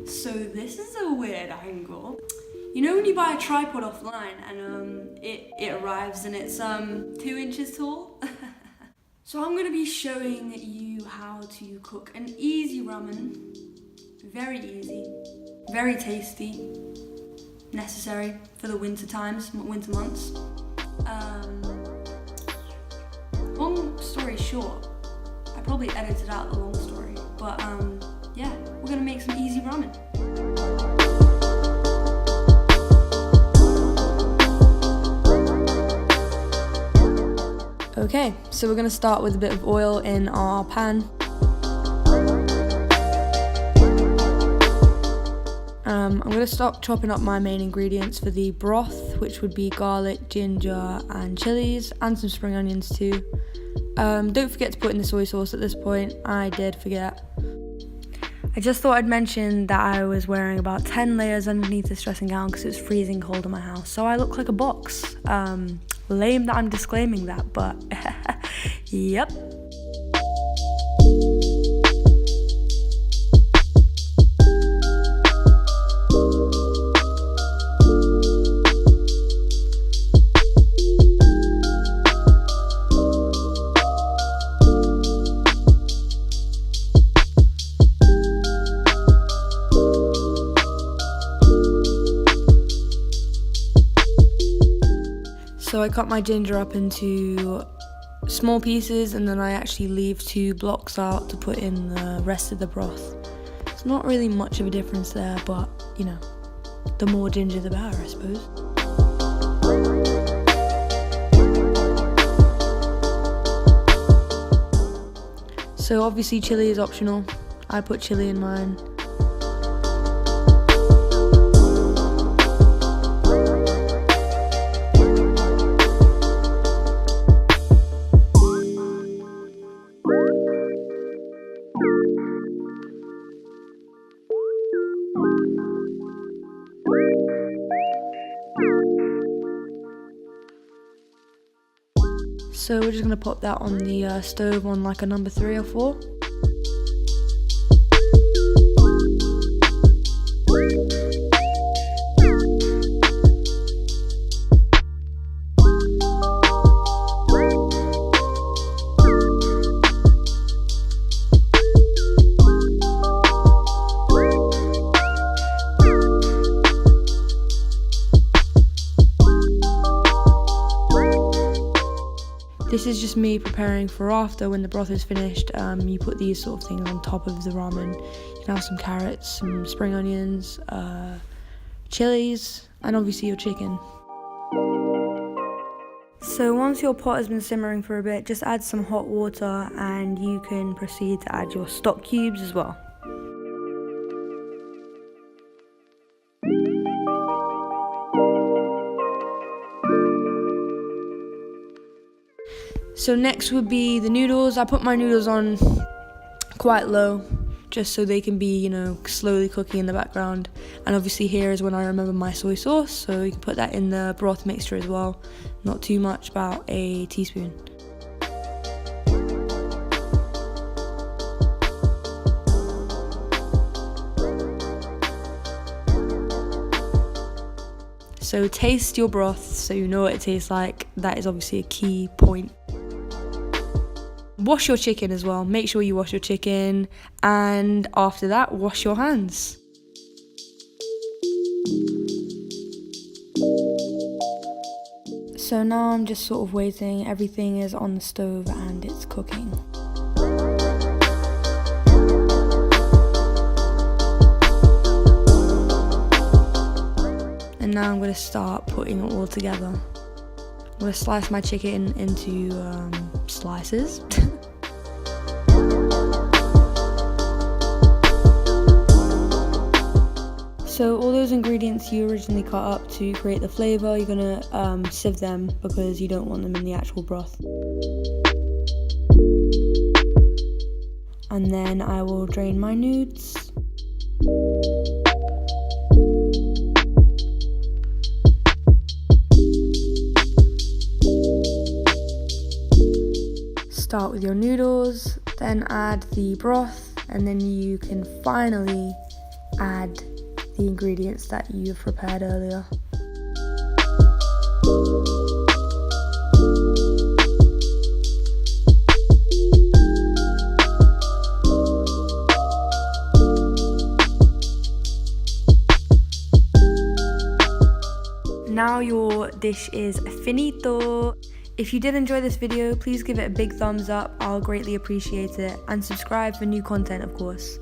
So this is a weird angle. You know when you buy a tripod offline and it arrives and it's 2 inches tall? So I'm gonna be showing you how to cook an easy ramen. Very easy, very tasty, necessary for the winter months. Long story short, I probably edited out the long story, but yeah, we're gonna make some easy ramen. Okay, so we're gonna start with a bit of oil in our pan. I'm gonna start chopping up my main ingredients for the broth, which would be garlic, ginger, and chillies, and some spring onions too. Don't forget to put in the soy sauce at this point. I did forget. I just thought I'd mention that I was wearing about 10 layers underneath this dressing gown because it was freezing cold in my house, so I look like a box. Lame that I'm disclaiming that, but yep. So I cut my ginger up into small pieces and then I actually leave 2 blocks out to put in the rest of the broth. It's not really much of a difference there, but you know, the more ginger the better, I suppose. So obviously chili is optional. I put chili in mine. So we're just going to pop that on the stove on like a number 3 or 4. This is just me preparing for after when the broth is finished. You put these sort of things on top of the ramen. You can have some carrots, some spring onions, chilies, and obviously your chicken. So once your pot has been simmering for a bit, just add some hot water and you can proceed to add your stock cubes as well. So next would be the noodles. I put my noodles on quite low, just so they can be, you know, slowly cooking in the background. And obviously here is when I remember my soy sauce, so you can put that in the broth mixture as well. Not too much, about a teaspoon. So taste your broth so you know what it tastes like. That is obviously a key point. Wash your chicken as well. Make sure you wash your chicken, and after that, wash your hands. So now I'm just sort of waiting. Everything is on the stove and it's cooking. And now I'm going to start putting it all together. I'm going to slice my chicken into slices. So all those ingredients you originally cut up to create the flavour, you're going to sieve them because you don't want them in the actual broth. And then I will drain my nudes. Start with your noodles, then add the broth, and then you can finally add the ingredients that you've prepared earlier. Now your dish is finito. If you did enjoy this video, please give it a big thumbs up, I'll greatly appreciate it, and subscribe for new content, of course.